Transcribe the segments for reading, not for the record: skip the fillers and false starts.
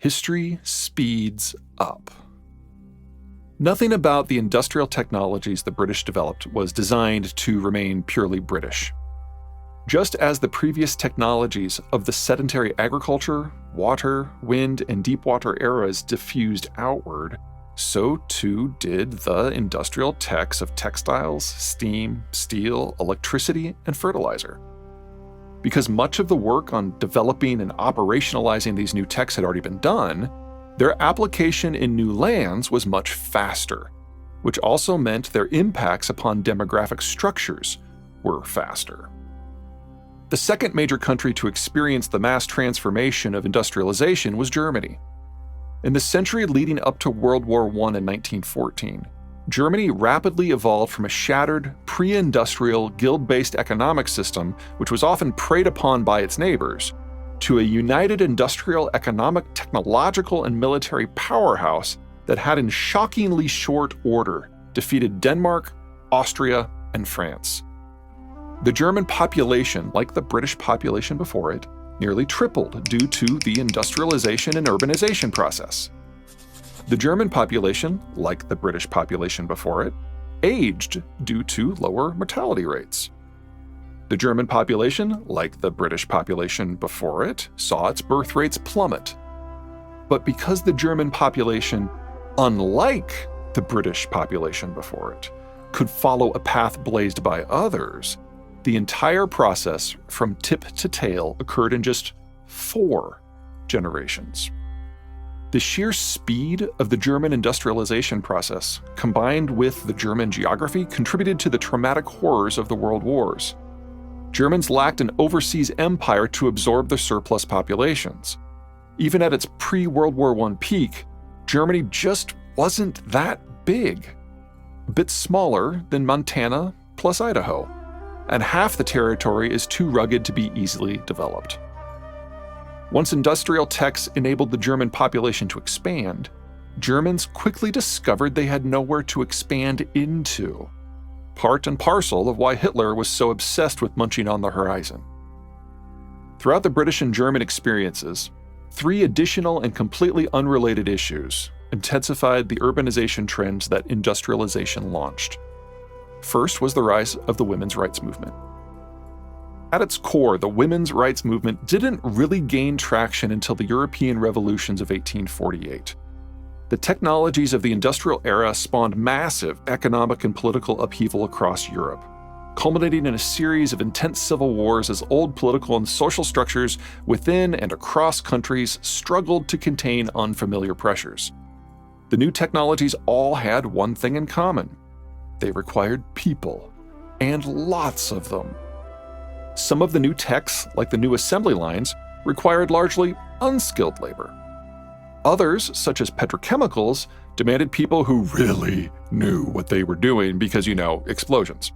history speeds up. Nothing about the industrial technologies the British developed was designed to remain purely British. Just as the previous technologies of the sedentary agriculture, water, wind, and deep water eras diffused outward, so too did the industrial techs of textiles, steam, steel, electricity, and fertilizer. Because much of the work on developing and operationalizing these new techs had already been done, their application in new lands was much faster, which also meant their impacts upon demographic structures were faster. The second major country to experience the mass transformation of industrialization was Germany. In the century leading up to World War I in 1914, Germany rapidly evolved from a shattered, pre-industrial, guild-based economic system, which was often preyed upon by its neighbors, to a united industrial, economic, technological, and military powerhouse that had in shockingly short order defeated Denmark, Austria, and France. The German population, like the British population before it, nearly tripled due to the industrialization and urbanization process. The German population, like the British population before it, aged due to lower mortality rates. The German population, like the British population before it, saw its birth rates plummet. But because the German population, unlike the British population before it, could follow a path blazed by others, the entire process from tip to tail occurred in just 4 generations. The sheer speed of the German industrialization process, combined with the German geography, contributed to the traumatic horrors of the world wars. Germans lacked an overseas empire to absorb their surplus populations. Even at its pre-World War I peak, Germany just wasn't that big. A bit smaller than Montana plus Idaho, and half the territory is too rugged to be easily developed. Once industrial techs enabled the German population to expand, Germans quickly discovered they had nowhere to expand into. Part and parcel of why Hitler was so obsessed with munching on the horizon. Throughout the British and German experiences, 3 additional and completely unrelated issues intensified the urbanization trends that industrialization launched. First was the rise of the women's rights movement. At its core, the women's rights movement didn't really gain traction until the European revolutions of 1848. The technologies of the industrial era spawned massive economic and political upheaval across Europe, culminating in a series of intense civil wars as old political and social structures within and across countries struggled to contain unfamiliar pressures. The new technologies all had one thing in common. They required people, and lots of them. Some of the new techs, like the new assembly lines, required largely unskilled labor. Others, such as petrochemicals, demanded people who really knew what they were doing because, explosions.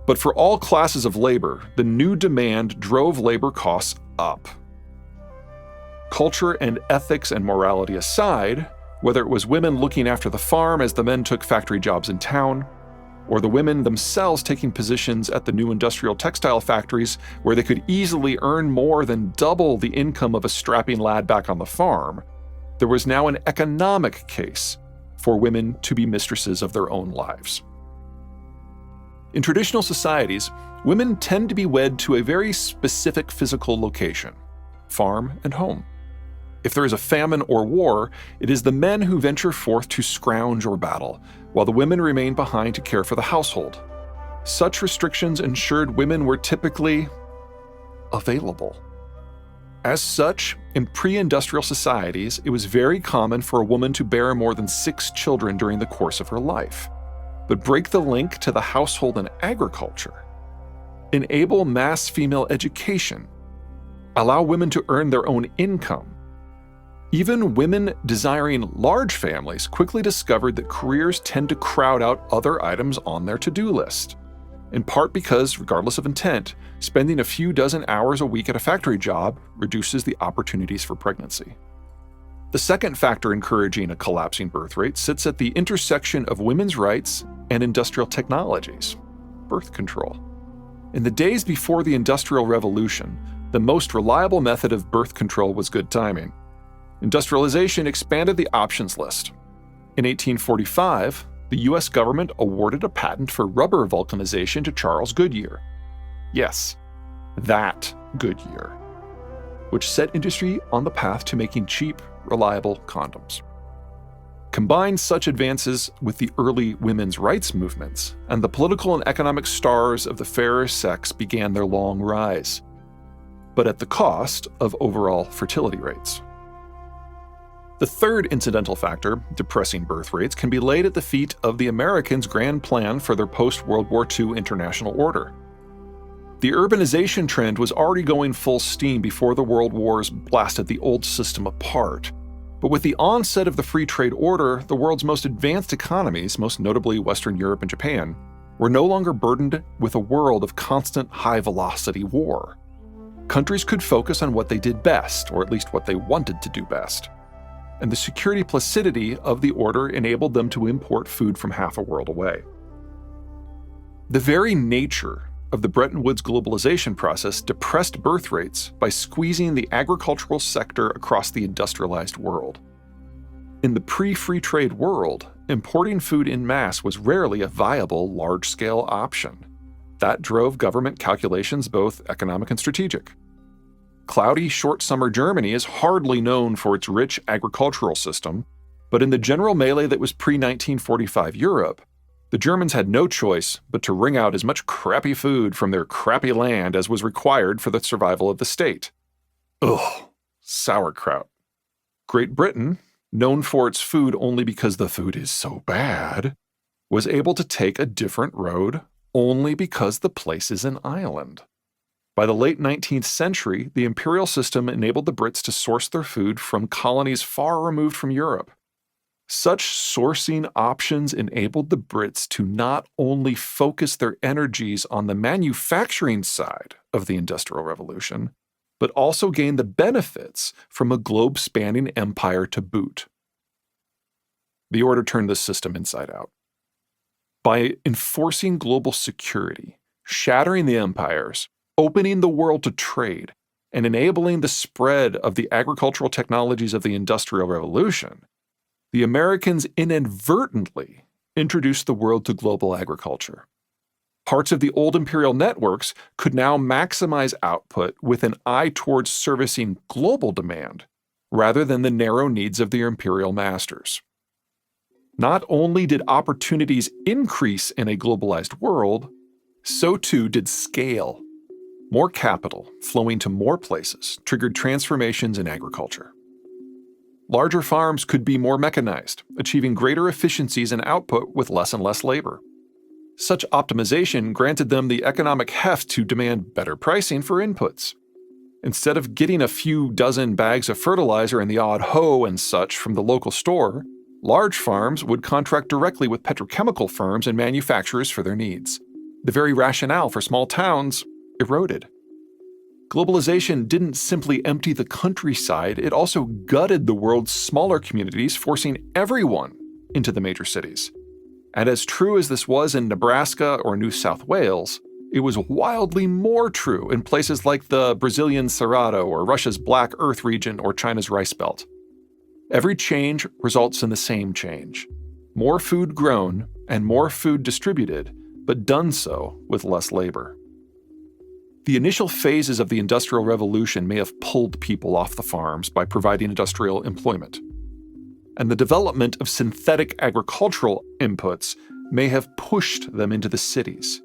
But for all classes of labor, the new demand drove labor costs up. Culture and ethics and morality aside, whether it was women looking after the farm as the men took factory jobs in town, or the women themselves taking positions at the new industrial textile factories where they could easily earn more than double the income of a strapping lad back on the farm, there was now an economic case for women to be mistresses of their own lives. In traditional societies, women tend to be wed to a very specific physical location, farm and home. If there is a famine or war, it is the men who venture forth to scrounge or battle, while the women remain behind to care for the household. Such restrictions ensured women were typically available. As such, in pre-industrial societies, it was very common for a woman to bear more than 6 children during the course of her life. But break the link to the household and agriculture. Enable mass female education. Allow women to earn their own income. Even women desiring large families quickly discovered that careers tend to crowd out other items on their to-do list, in part because, regardless of intent, spending a few dozen hours a week at a factory job reduces the opportunities for pregnancy. The second factor encouraging a collapsing birth rate sits at the intersection of women's rights and industrial technologies, birth control. In the days before the Industrial Revolution, the most reliable method of birth control was good timing. Industrialization expanded the options list. In 1845, the U.S. government awarded a patent for rubber vulcanization to Charles Goodyear. Yes, that Goodyear, which set industry on the path to making cheap, reliable condoms. Combine such advances with the early women's rights movements, and the political and economic stars of the fairer sex began their long rise, but at the cost of overall fertility rates. The third incidental factor, depressing birth rates, can be laid at the feet of the Americans' grand plan for their post-World War II international order. The urbanization trend was already going full steam before the World Wars blasted the old system apart. But with the onset of the free trade order, the world's most advanced economies, most notably Western Europe and Japan, were no longer burdened with a world of constant high-velocity war. Countries could focus on what they did best, or at least what they wanted to do best. And the security placidity of the order enabled them to import food from half a world away. The very nature of the Bretton Woods globalization process depressed birth rates by squeezing the agricultural sector across the industrialized world. In the pre-free trade world, importing food en masse was rarely a viable large-scale option. That drove government calculations both economic and strategic. Cloudy, short summer Germany is hardly known for its rich agricultural system, but in the general melee that was pre-1945 Europe, the Germans had no choice but to wring out as much crappy food from their crappy land as was required for the survival of the state. Ugh, sauerkraut. Great Britain, known for its food only because the food is so bad, was able to take a different road only because the place is an island. By the late 19th century, the imperial system enabled the Brits to source their food from colonies far removed from Europe. Such sourcing options enabled the Brits to not only focus their energies on the manufacturing side of the Industrial Revolution, but also gain the benefits from a globe-spanning empire to boot. The order turned this system inside out. By enforcing global security, shattering the empires, opening the world to trade, and enabling the spread of the agricultural technologies of the Industrial Revolution, the Americans inadvertently introduced the world to global agriculture. Parts of the old imperial networks could now maximize output with an eye towards servicing global demand, rather than the narrow needs of their imperial masters. Not only did opportunities increase in a globalized world, so too did scale. More capital flowing to more places triggered transformations in agriculture. Larger farms could be more mechanized, achieving greater efficiencies and output with less and less labor. Such optimization granted them the economic heft to demand better pricing for inputs. Instead of getting a few dozen bags of fertilizer and the odd hoe and such from the local store, large farms would contract directly with petrochemical firms and manufacturers for their needs. The very rationale for small towns eroded. Globalization didn't simply empty the countryside, it also gutted the world's smaller communities, forcing everyone into the major cities. And as true as this was in Nebraska or New South Wales, it was wildly more true in places like the Brazilian Cerrado or Russia's Black Earth region or China's Rice Belt. Every change results in the same change. More food grown and more food distributed, but done so with less labor. The initial phases of the Industrial Revolution may have pulled people off the farms by providing industrial employment. And the development of synthetic agricultural inputs may have pushed them into the cities.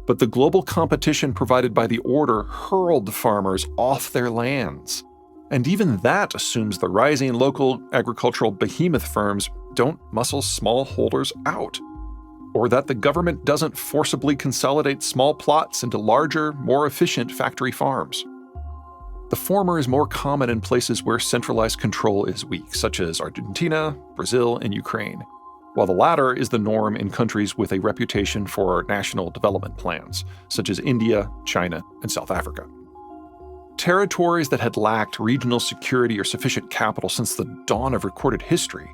But the global competition provided by the order hurled farmers off their lands. And even that assumes the rising local agricultural behemoth firms don't muscle smallholders out, or that the government doesn't forcibly consolidate small plots into larger, more efficient factory farms. The former is more common in places where centralized control is weak, such as Argentina, Brazil, and Ukraine, while the latter is the norm in countries with a reputation for national development plans, such as India, China, and South Africa. Territories that had lacked regional security or sufficient capital since the dawn of recorded history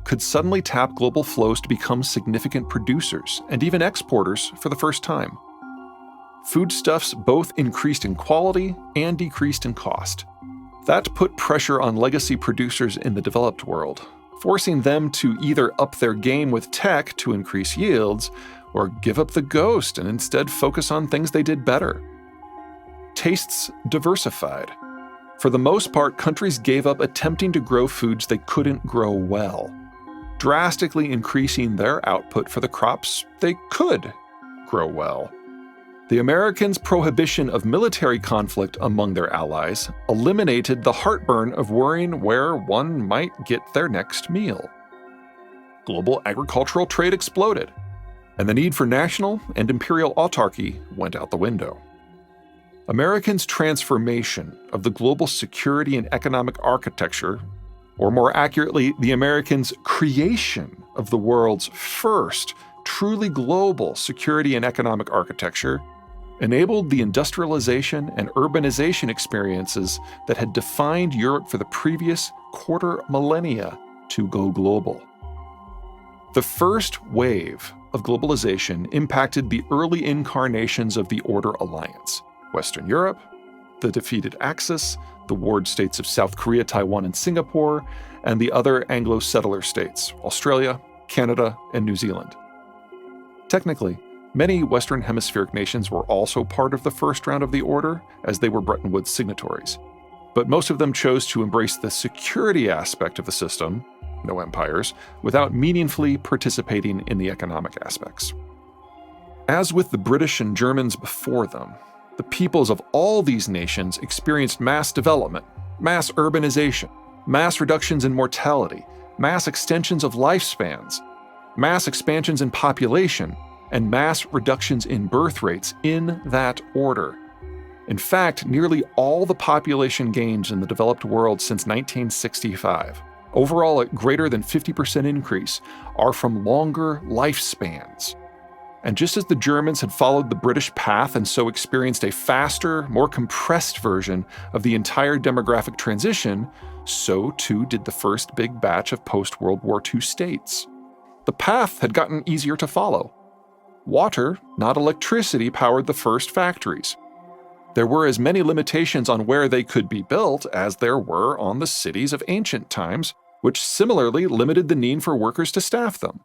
could suddenly tap global flows to become significant producers and even exporters for the first time. Foodstuffs both increased in quality and decreased in cost. That put pressure on legacy producers in the developed world, forcing them to either up their game with tech to increase yields, or give up the ghost and instead focus on things they did better. Tastes diversified. For the most part, countries gave up attempting to grow foods they couldn't grow well, drastically increasing their output for the crops they could grow well. The Americans' prohibition of military conflict among their allies eliminated the heartburn of worrying where one might get their next meal. Global agricultural trade exploded, and the need for national and imperial autarky went out the window. Americans' transformation of the global security and economic architecture, or more accurately, the Americans' creation of the world's first truly global security and economic architecture, enabled the industrialization and urbanization experiences that had defined Europe for the previous quarter millennia to go global. The first wave of globalization impacted the early incarnations of the Order Alliance: Western Europe, the defeated Axis, the warred states of South Korea, Taiwan, and Singapore, and the other Anglo-settler states, Australia, Canada, and New Zealand. Technically, many Western Hemispheric nations were also part of the first round of the Order, as they were Bretton Woods signatories. But most of them chose to embrace the security aspect of the system, no empires, without meaningfully participating in the economic aspects. As with the British and Germans before them, the peoples of all these nations experienced mass development, mass urbanization, mass reductions in mortality, mass extensions of lifespans, mass expansions in population, and mass reductions in birth rates in that order. In fact, nearly all the population gains in the developed world since 1965, overall at greater than 50% increase, are from longer lifespans. And just as the Germans had followed the British path and so experienced a faster, more compressed version of the entire demographic transition, so too did the first big batch of post-World War II states. The path had gotten easier to follow. Water, not electricity, powered the first factories. There were as many limitations on where they could be built as there were on the cities of ancient times, which similarly limited the need for workers to staff them.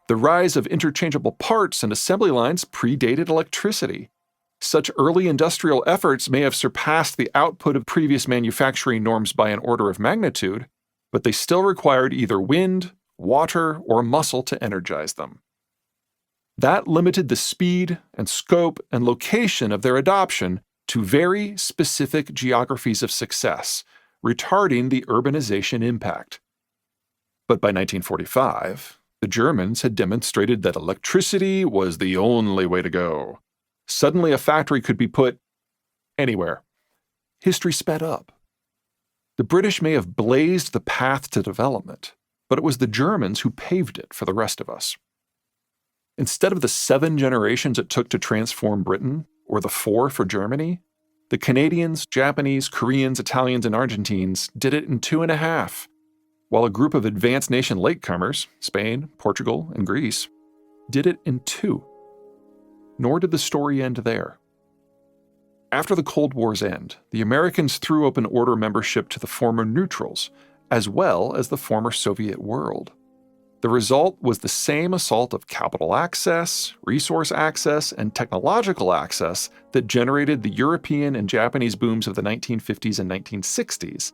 The rise of interchangeable parts and assembly lines predated electricity. Such early industrial efforts may have surpassed the output of previous manufacturing norms by an order of magnitude, but they still required either wind, water, or muscle to energize them. That limited the speed and scope and location of their adoption to very specific geographies of success, retarding the urbanization impact. But by 1945, the Germans had demonstrated that electricity was the only way to go. Suddenly a factory could be put anywhere. History sped up. The British may have blazed the path to development, but it was the Germans who paved it for the rest of us. Instead of the 7 generations it took to transform Britain, or the 4 for Germany, the Canadians, Japanese, Koreans, Italians, and Argentines did it in 2.5, while a group of advanced nation latecomers, Spain, Portugal, and Greece, did it in 2. Nor did the story end there. After the Cold War's end, the Americans threw open order membership to the former neutrals, as well as the former Soviet world. The result was the same assault of capital access, resource access, and technological access that generated the European and Japanese booms of the 1950s and 1960s,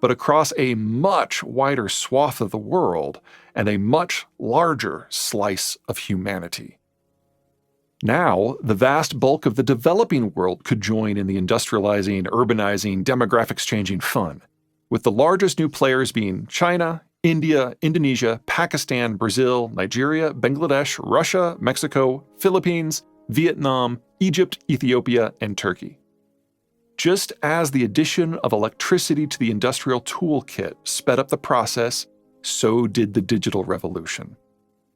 but across a much wider swath of the world and a much larger slice of humanity. Now, the vast bulk of the developing world could join in the industrializing, urbanizing, demographics-changing fun, with the largest new players being China, India, Indonesia, Pakistan, Brazil, Nigeria, Bangladesh, Russia, Mexico, Philippines, Vietnam, Egypt, Ethiopia, and Turkey. Just as the addition of electricity to the industrial toolkit sped up the process, so did the digital revolution.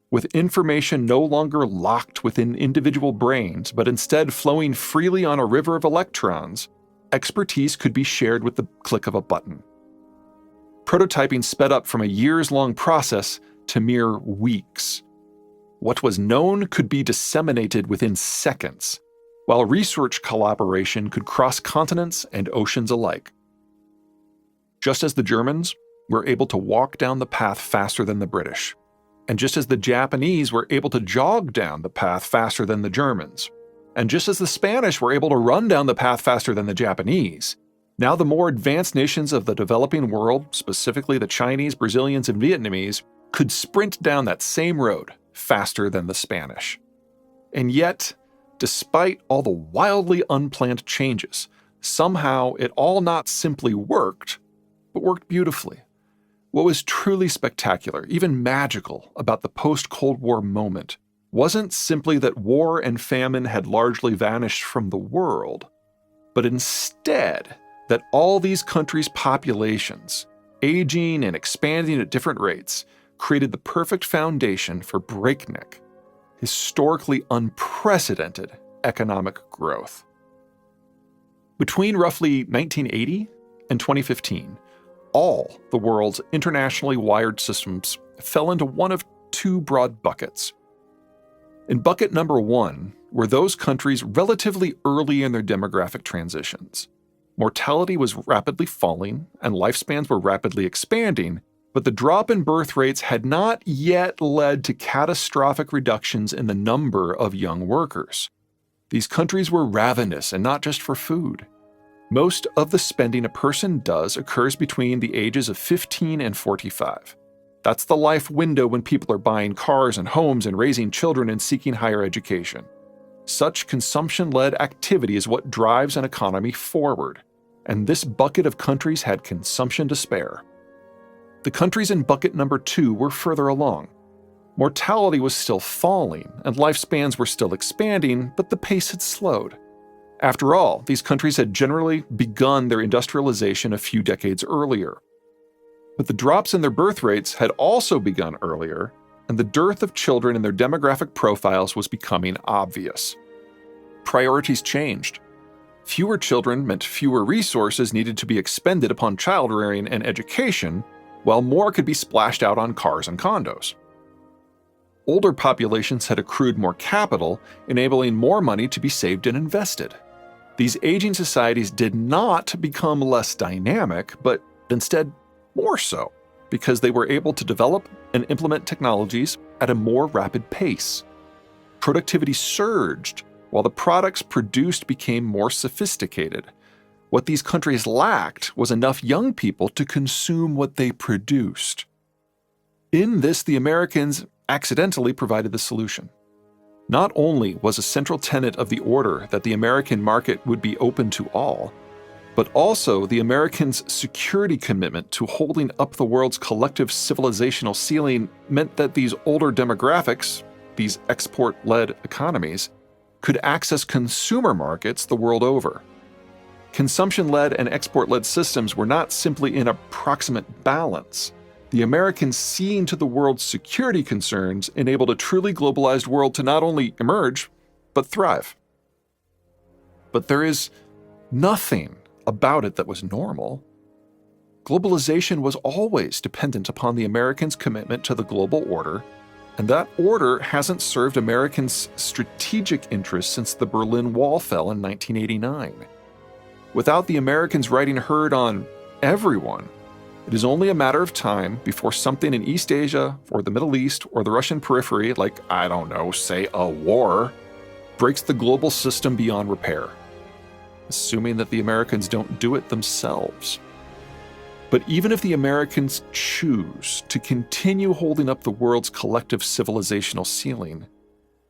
With information no longer locked within individual brains, but instead flowing freely on a river of electrons, expertise could be shared with the click of a button. Prototyping sped up from a years-long process to mere weeks. What was known could be disseminated within seconds, while research collaboration could cross continents and oceans alike. Just as the Germans were able to walk down the path faster than the British, and just as the Japanese were able to jog down the path faster than the Germans, and just as the Spanish were able to run down the path faster than the Japanese, now the more advanced nations of the developing world, specifically the Chinese, Brazilians, and Vietnamese, could sprint down that same road faster than the Spanish. And yet, despite all the wildly unplanned changes, somehow it all not simply worked, but worked beautifully. What was truly spectacular, even magical, about the post-Cold War moment wasn't simply that war and famine had largely vanished from the world, but instead that all these countries' populations, aging and expanding at different rates, created the perfect foundation for breakneck, historically unprecedented economic growth. Between roughly 1980 and 2015, all the world's internationally wired systems fell into one of two broad buckets. In bucket number one were those countries relatively early in their demographic transitions. Mortality was rapidly falling and lifespans were rapidly expanding, but the drop in birth rates had not yet led to catastrophic reductions in the number of young workers. These countries were ravenous, and not just for food. Most of the spending a person does occurs between the ages of 15 and 45. That's the life window when people are buying cars and homes and raising children and seeking higher education. Such consumption-led activity is what drives an economy forward, and this bucket of countries had consumption to spare. The countries in bucket number two were further along. Mortality was still falling, and lifespans were still expanding, but the pace had slowed. After all, these countries had generally begun their industrialization a few decades earlier. But the drops in their birth rates had also begun earlier, and the dearth of children in their demographic profiles was becoming obvious. Priorities changed. Fewer children meant fewer resources needed to be expended upon child rearing and education, while more could be splashed out on cars and condos. Older populations had accrued more capital, enabling more money to be saved and invested. These aging societies did not become less dynamic, but instead more so, because they were able to develop and implement technologies at a more rapid pace. Productivity surged, while the products produced became more sophisticated. What these countries lacked was enough young people to consume what they produced. In this, the Americans accidentally provided the solution. Not only was a central tenet of the order that the American market would be open to all, but also the Americans' security commitment to holding up the world's collective civilizational ceiling meant that these older demographics, these export-led economies, could access consumer markets the world over. Consumption-led and export-led systems were not simply in approximate balance. The Americans seeing to the world's security concerns enabled a truly globalized world to not only emerge, but thrive. But there is nothing about it that was normal. Globalization was always dependent upon the Americans' commitment to the global order, and that order hasn't served Americans' strategic interests since the Berlin Wall fell in 1989. Without the Americans riding herd on everyone, it is only a matter of time before something in East Asia or the Middle East or the Russian periphery, like, I don't know, say a war, breaks the global system beyond repair, assuming that the Americans don't do it themselves. But even if the Americans choose to continue holding up the world's collective civilizational ceiling,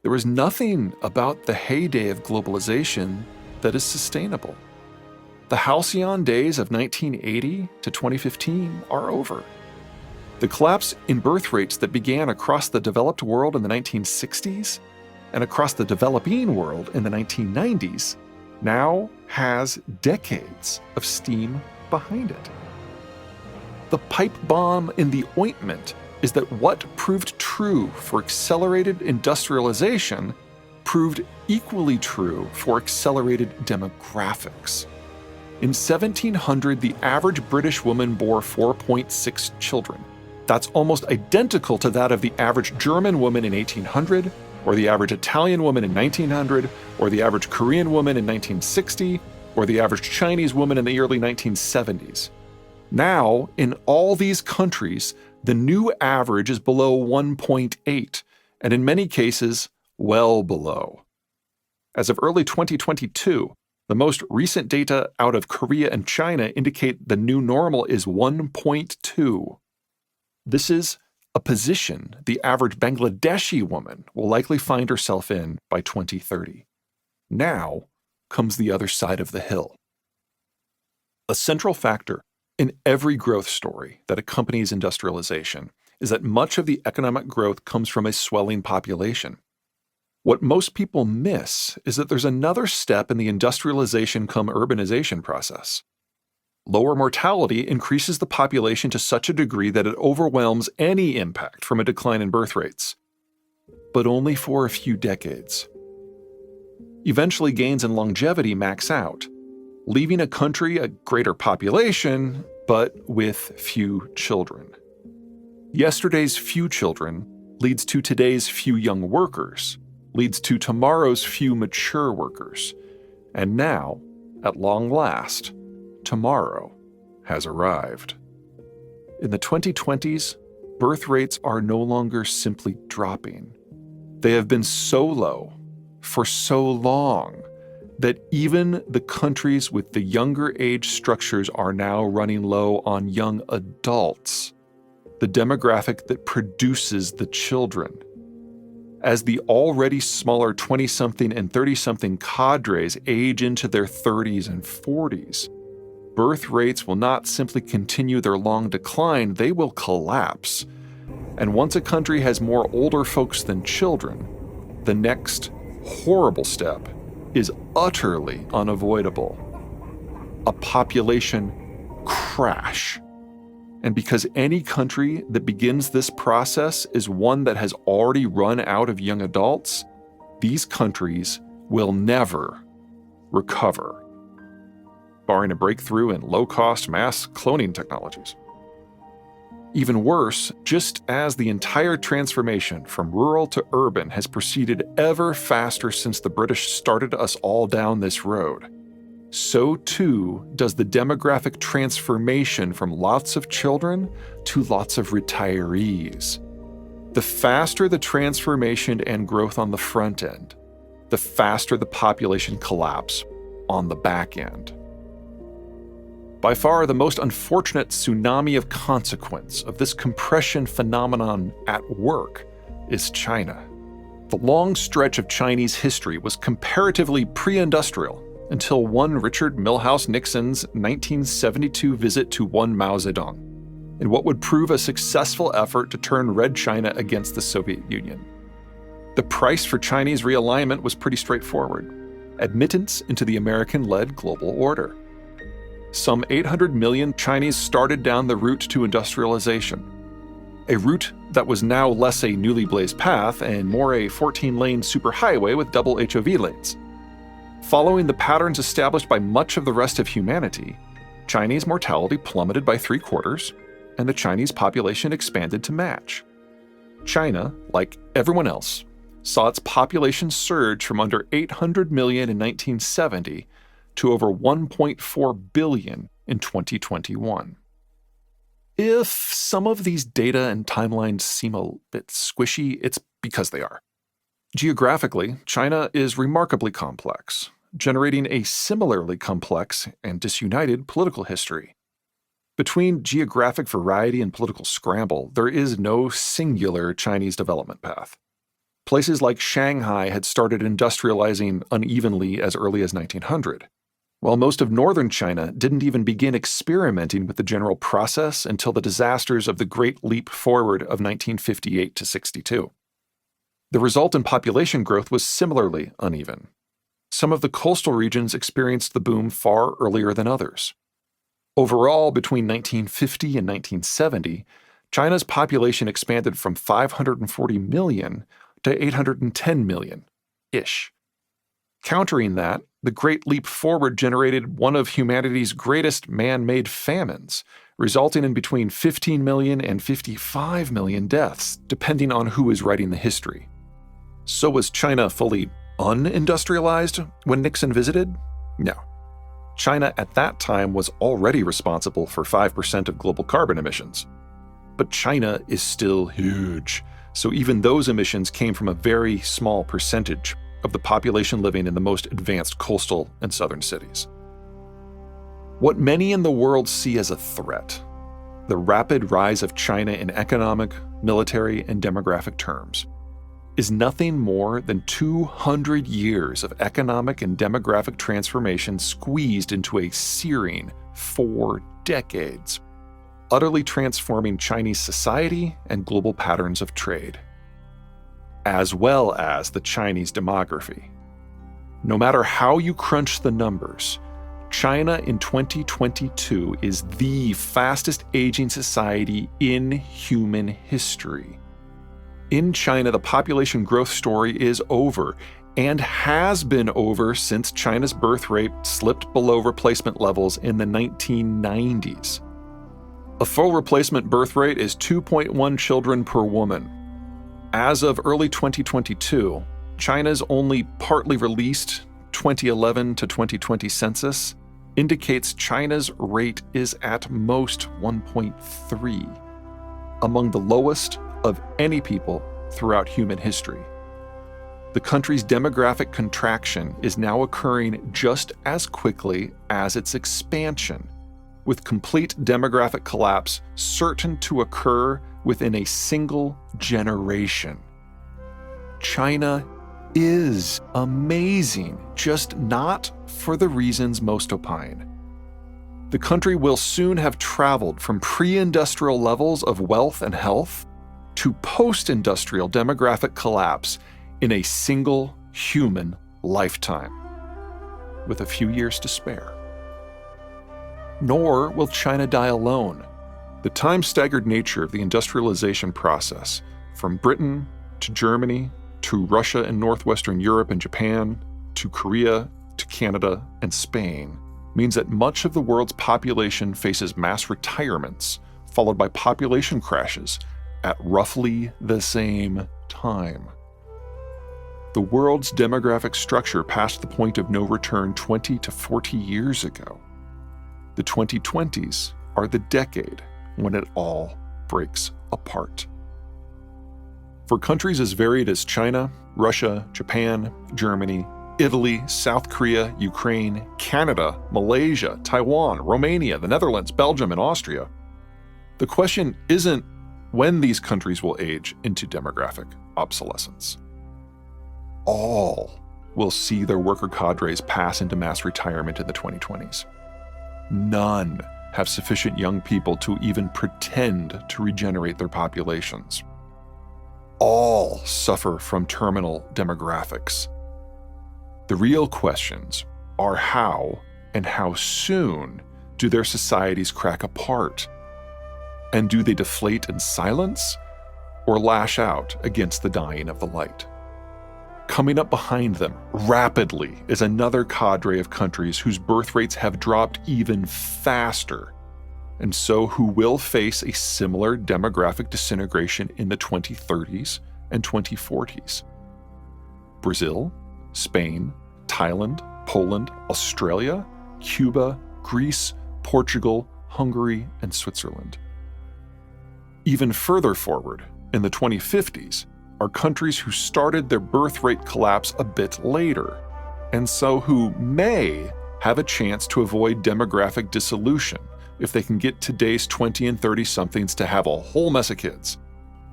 there is nothing about the heyday of globalization that is sustainable. The halcyon days of 1980 to 2015 are over. The collapse in birth rates that began across the developed world in the 1960s and across the developing world in the 1990s now has decades of steam behind it. The pipe bomb in the ointment is that what proved true for accelerated industrialization proved equally true for accelerated demographics. In 1700, the average British woman bore 4.6 children. That's almost identical to that of the average German woman in 1800, or the average Italian woman in 1900, or the average Korean woman in 1960, or the average Chinese woman in the early 1970s. Now, in all these countries, the new average is below 1.8, and in many cases, well below. As of early 2022, the most recent data out of Korea and China indicate the new normal is 1.2. This is a position the average Bangladeshi woman will likely find herself in by 2030. Now comes the other side of the hill. A central factor in every growth story that accompanies industrialization is that much of the economic growth comes from a swelling population. What most people miss is that there's another step in the industrialization come urbanization process. Lower mortality increases the population to such a degree that it overwhelms any impact from a decline in birth rates, but only for a few decades. Eventually, gains in longevity max out, leaving a country a greater population, but with few children. Yesterday's few children leads to today's few young workers, leads to tomorrow's few mature workers. And now, at long last, tomorrow has arrived. In the 2020s, birth rates are no longer simply dropping. They have been so low for so long that even the countries with the younger age structures are now running low on young adults, the demographic that produces the children. As the already smaller 20-something and 30-something cadres age into their 30s and 40s, birth rates will not simply continue their long decline, they will collapse. And once a country has more older folks than children, the next horrible step is utterly unavoidable. A population crash. And because any country that begins this process is one that has already run out of young adults, these countries will never recover, barring a breakthrough in low-cost mass cloning technologies. Even worse, just as the entire transformation from rural to urban has proceeded ever faster since the British started us all down this road, so too does the demographic transformation from lots of children to lots of retirees. The faster the transformation and growth on the front end, the faster the population collapse on the back end. By far the most unfortunate tsunami of consequence of this compression phenomenon at work is China. The long stretch of Chinese history was comparatively pre-industrial until one Richard Milhous Nixon's 1972 visit to one Mao Zedong, in what would prove a successful effort to turn Red China against the Soviet Union. The price for Chinese realignment was pretty straightforward: admittance into the American-led global order. Some 800 million Chinese started down the route to industrialization, a route that was now less a newly blazed path and more a 14-lane superhighway with double HOV lanes. Following the patterns established by much of the rest of humanity, Chinese mortality plummeted by 3/4, and the Chinese population expanded to match. China, like everyone else, saw its population surge from under 800 million in 1970 to over 1.4 billion in 2021. If some of these data and timelines seem a bit squishy, it's because they are. Geographically, China is remarkably complex, generating a similarly complex and disunited political history. Between geographic variety and political scramble, there is no singular Chinese development path. Places like Shanghai had started industrializing unevenly as early as 1900, while most of northern China didn't even begin experimenting with the general process until the disasters of the Great Leap Forward of 1958 to 62. The result in population growth was similarly uneven. Some of the coastal regions experienced the boom far earlier than others. Overall, between 1950 and 1970, China's population expanded from 540 million to 810 million-ish. Countering that, the Great Leap Forward generated one of humanity's greatest man-made famines, resulting in between 15 million and 55 million deaths, depending on who is writing the history. So was China fully unindustrialized when Nixon visited? No. China at that time was already responsible for 5% of global carbon emissions. But China is still huge, so even those emissions came from a very small percentage of the population living in the most advanced coastal and southern cities. What many in the world see as a threat, the rapid rise of China in economic, military, and demographic terms, is nothing more than 200 years of economic and demographic transformation squeezed into a searing 4 decades, utterly transforming Chinese society and global patterns of trade, as well as the Chinese demography. No matter how you crunch the numbers, China in 2022 is the fastest aging society in human history. In China, the population growth story is over, and has been over since China's birth rate slipped below replacement levels in the 1990s. A full replacement birth rate is 2.1 children per woman. As of early 2022, China's only partly released 2011 to 2020 census indicates China's rate is at most 1.3, among the lowest of any people throughout human history. The country's demographic contraction is now occurring just as quickly as its expansion, with complete demographic collapse certain to occur within a single generation. China is amazing, just not for the reasons most opine. The country will soon have traveled from pre-industrial levels of wealth and health to post-industrial demographic collapse in a single human lifetime, with a few years to spare. Nor will China die alone. The time-staggered nature of the industrialization process, from Britain to Germany to Russia and northwestern Europe and Japan to Korea to Canada and Spain, means that much of the world's population faces mass retirements, followed by population crashes at roughly the same time. The world's demographic structure passed the point of no return 20 to 40 years ago. The 2020s are the decade when it all breaks apart. For countries as varied as China, Russia, Japan, Germany, Italy, South Korea, Ukraine, Canada, Malaysia, Taiwan, Romania, the Netherlands, Belgium, and Austria, the question isn't when these countries will age into demographic obsolescence. All will see their worker cadres pass into mass retirement in the 2020s. None have sufficient young people to even pretend to regenerate their populations. All suffer from terminal demographics. The real questions are how and how soon do their societies crack apart? And do they deflate in silence or lash out against the dying of the light? Coming up behind them rapidly is another cadre of countries whose birth rates have dropped even faster, and so who will face a similar demographic disintegration in the 2030s and 2040s. Brazil, Spain, Thailand, Poland, Australia, Cuba, Greece, Portugal, Hungary, and Switzerland. Even further forward, in the 2050s, are countries who started their birth rate collapse a bit later, and so who may have a chance to avoid demographic dissolution if they can get today's 20 and 30-somethings to have a whole mess of kids.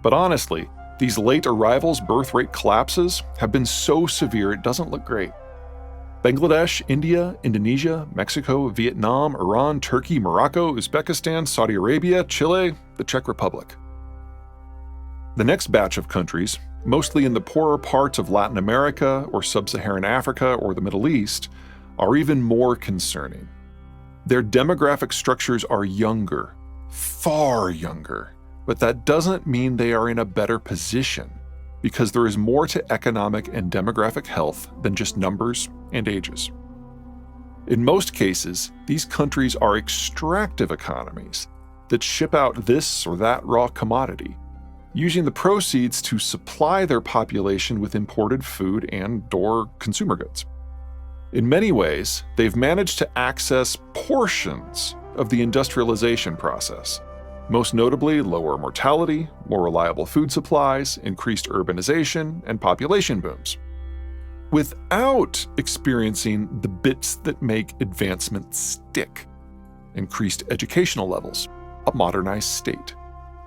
But honestly, these late arrivals' birth rate collapses have been so severe it doesn't look great. Bangladesh, India, Indonesia, Mexico, Vietnam, Iran, Turkey, Morocco, Uzbekistan, Saudi Arabia, Chile, the Czech Republic. The next batch of countries, mostly in the poorer parts of Latin America or sub-Saharan Africa or the Middle East, are even more concerning. Their demographic structures are younger, far younger, but that doesn't mean they are in a better position, because there is more to economic and demographic health than just numbers and ages. In most cases, these countries are extractive economies that ship out this or that raw commodity, using the proceeds to supply their population with imported food and/or consumer goods. In many ways, they've managed to access portions of the industrialization process, most notably lower mortality, more reliable food supplies, increased urbanization, and population booms, without experiencing the bits that make advancement stick: increased educational levels, a modernized state,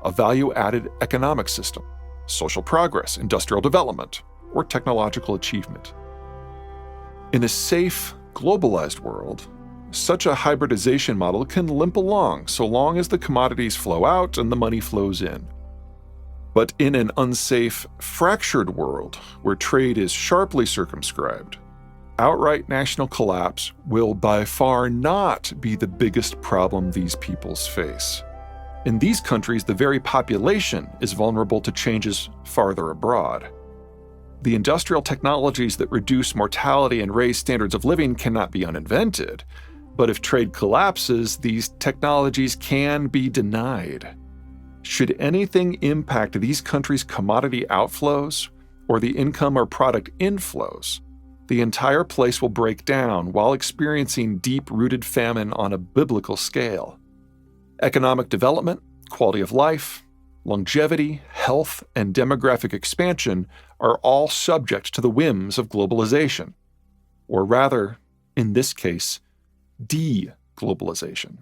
a value-added economic system, social progress, industrial development, or technological achievement. In a safe, globalized world, such a hybridization model can limp along so long as the commodities flow out and the money flows in. But in an unsafe, fractured world where trade is sharply circumscribed, outright national collapse will by far not be the biggest problem these peoples face. In these countries, the very population is vulnerable to changes farther abroad. The industrial technologies that reduce mortality and raise standards of living cannot be uninvented, but if trade collapses, these technologies can be denied. Should anything impact these countries' commodity outflows or the income or product inflows, the entire place will break down while experiencing deep-rooted famine on a biblical scale. Economic development, quality of life, longevity, health, and demographic expansion are all subject to the whims of globalization, or rather, in this case, de-globalization.